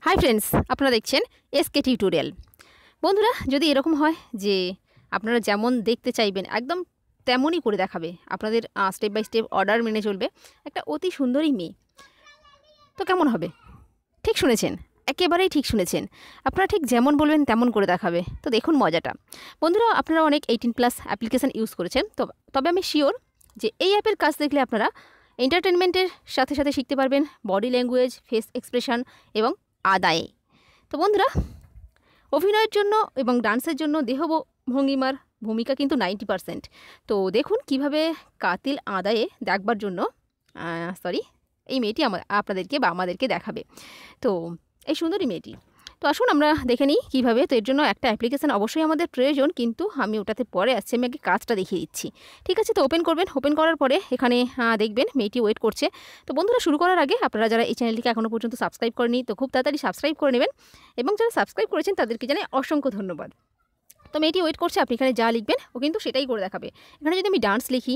Hi friends, আপনারা দেখছেন SK tutorial. বন্ধুরা, যদি এরকম হয় যে আপনারা যেমন দেখতে চাইবেন একদম তেমনই করে দেখাবে, আপনাদের স্টেপ বাই স্টেপ অর্ডার মেনে চলবে একটা অতি সুন্দরী মেয়ে, তো কেমন হবে? ঠিক শুনেছেন, একেবারেই ঠিক শুনেছেন। আপনারা ঠিক যেমন বলবেন তেমন করে দেখাবে। তো দেখুন মজাটা। বন্ধুরা, আপনারা অনেক 18+ অ্যাপ্লিকেশান ইউজ করেছেন, তবে আমি শিওর যে এই অ্যাপের কাজ দেখলে আপনারা এন্টারটেনমেন্টের সাথে সাথে শিখতে পারবেন বডি ল্যাঙ্গুয়েজ, ফেস এক্সপ্রেশন এবং আদায়ে। তো বন্ধুরা, অভিনয়ের জন্য এবং ডান্সের জন্য ভঙ্গিমার ভূমিকা কিন্তু 90%। তো দেখুন কিভাবে কাতিল আদায়ে দেখবার জন্য এই মেয়েটি আপনাদেরকে বা আমাদেরকে দেখাবে। তো এই সুন্দরী মেয়েটি, তো আসুন আমরা দেখে নিই কীভাবে। তো এর জন্য একটা অ্যাপ্লিকেশান অবশ্যই আমাদের প্রয়োজন, কিন্তু আমি ওটাতে পরে আসছি, আমি আগে কাজটা দেখিয়ে দিচ্ছি। ঠিক আছে, তো ওপেন করবেন। ওপেন করার পরে এখানে দেখবেন মেয়েটি ওয়েট করছে। তো বন্ধুরা, শুরু করার আগে আপনারা যারা এই চ্যানেলটিকে এখনও পর্যন্ত সাবস্ক্রাইব করেনি, তো খুব তাড়াতাড়ি সাবস্ক্রাইব করে নেবেন, এবং যারা সাবস্ক্রাইব করেছেন তাদেরকে জানাই অসংখ্য ধন্যবাদ। তো মেয়েটি ওয়েট করছে, আপনি এখানে যা লিখবেন ও কিন্তু সেটাই করে দেখাবে। এখানে যদি আমি ডান্স লিখি,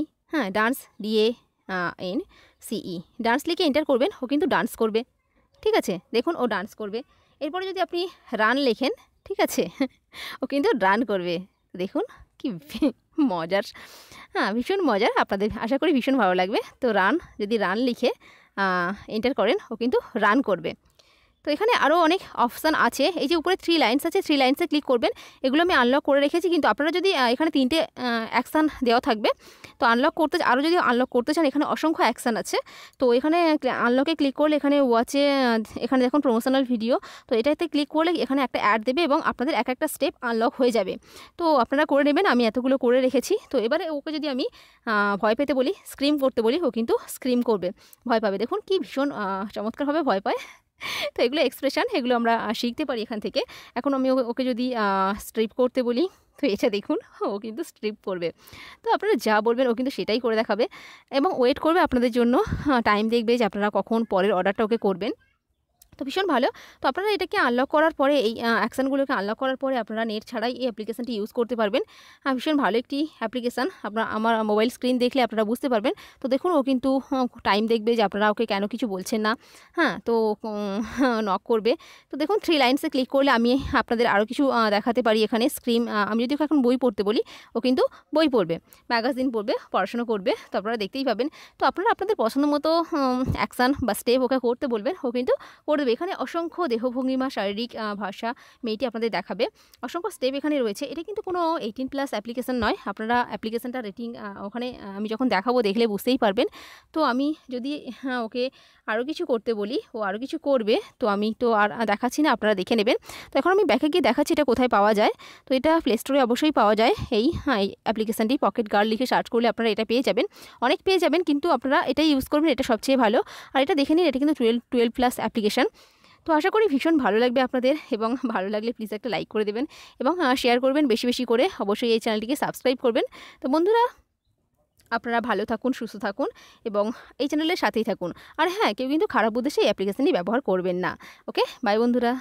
ডান্স DANCE ডান্স লিখে এন্টার করবেন, ও কিন্তু ডান্স করবে। ঠিক আছে, দেখুন ও ডান্স করবে। এরপরে যদি আপনি রান লেখেন, ঠিক আছে, ও কিন্তু রান করবে। দেখুন কি মজার, ভীষণ মজার, আপনাদের আশা করি ভীষণ ভালো লাগবে। তো যদি রান লিখে এন্টার করেন, ও কিন্তু রান করবে। তো এখানে আরও অনেক অপশান আছে। এই যে উপরে 3 লাইন্স আছে, 3 লাইন্সে ক্লিক করবেন। এগুলো আমি আনলক করে রেখেছি, কিন্তু আপনারা যদি এখানে 3টে অ্যাকশান দেওয়া থাকবে, তো আরও যদি আনলক করতে চান, এখানে অসংখ্য অ্যাকশান আছে। তো এখানে আনলকে ক্লিক করলে এখানে এখানে দেখুন প্রমোশনাল ভিডিও, তো এটাতে ক্লিক করলে এখানে একটা অ্যাড দেবে এবং আপনাদের একটা স্টেপ আনলক হয়ে যাবে। তো আপনারা করে নেবেন, আমি এতগুলো করে রেখেছি। তো এবারে ওকে যদি আমি ভয় পেতে বলি, স্ক্রিম করতে বলি, ও কিন্তু স্ক্রিম করবে, ভয় পাবে। দেখুন কি ভীষণ চমৎকারভাবে ভয় পায়। তো এগুলো এক্সপ্রেশন, এগুলো আমরা শিখতে পারি এখান থেকে। এখন আমি ওকে যদি স্ট্রিপ করতে বলি, তো এটা দেখুন ও কিন্তু স্ট্রিপ করবে। তো আপনারা যা বলবেন ও কিন্তু সেটাই করে দেখাবে এবং ওয়েট করবে আপনাদের জন্য। টাইম দেখবে যে আপনারা কখন পরের অর্ডারটা ওকে করবেন। তো ভীষণ ভালো। তো আপনারা এটাকে আনলক করার পরে, এই অ্যাকশানগুলোকে আনলক করার পরে আপনারা নেট ছাড়াই এই অ্যাপ্লিকেশানটি ইউজ করতে পারবেন। ভীষণ ভালো একটি অ্যাপ্লিকেশান। আমার মোবাইল স্ক্রিন দেখলে আপনারা বুঝতে পারবেন। তো দেখুন ও কিন্তু টাইম দেখবে যে আপনারা ওকে কেন কিছু বলছেন না। তো নক করবে। তো দেখুন 3 লাইন্সে ক্লিক করলে আমি আপনাদের আরও কিছু দেখাতে পারি। এখানে আমি যদি এখন বই পড়তে বলি, ও কিন্তু বই পড়বে, ম্যাগাজিন পড়বে, পড়াশোনা করবে। তো আপনারা দেখতেই পাবেন। তো আপনারা আপনাদের পছন্দ মতো অ্যাকশান বা স্টেপ ওকে করতে বলবেন, ও কিন্তু করে দেবে। এখানে অসংখ্য দেহভঙ্গিমা, শারীরিক ভাষা মেয়েটি আপনাদের দেখাবে। অসংখ্য স্টেপ এখানে রয়েছে। এটা কিন্তু কোনো 18+ অ্যাপ্লিকেশান নয়। আপনারা অ্যাপ্লিকেশানটা রেটিং ওখানে আমি যখন দেখাবো দেখলে বুঝতেই পারবেন। তো আমি যদি ওকে আরও কিছু করতে বলি, ও আরও কিছু করবে। তো আমি তো আর দেখাচ্ছি না, আপনারা দেখে নেবেন। তো এখন আমি ব্যাকে গিয়ে দেখাচ্ছি এটা কোথায় পাওয়া যায়। তো এটা প্লে স্টোরে অবশ্যই পাওয়া যায়। এই অ্যাপ্লিকেশানটি পকেট গার্ল লিখে সার্চ করলে আপনারা এটা পেয়ে যাবেন। অনেক পেয়ে যাবেন, কিন্তু আপনারা এটাই ইউজ করবেন, এটা সবচেয়ে ভালো। আর এটা দেখে নিন, এটা কিন্তু 12+ অ্যাপ্লিকেশান। তো আশা করি ভীষণ ভালো লাগবে আপনাদের, এবং ভালো লাগলে প্লিজ একটা লাইক করে দেবেন এবং শেয়ার করবেন বেশি বেশি করে। অবশ্যই এই চ্যানেলটিকে সাবস্ক্রাইব করবেন। তো বন্ধুরা, আপনারা ভালো থাকুন, সুস্থ থাকুন এবং এই চ্যানেলের সাথেই থাকুন। আর কেউ কিন্তু খারাপ উদ্দেশ্যে এই অ্যাপ্লিকেশানটি ব্যবহার করবেন না। ওকে, বাই বন্ধুরা।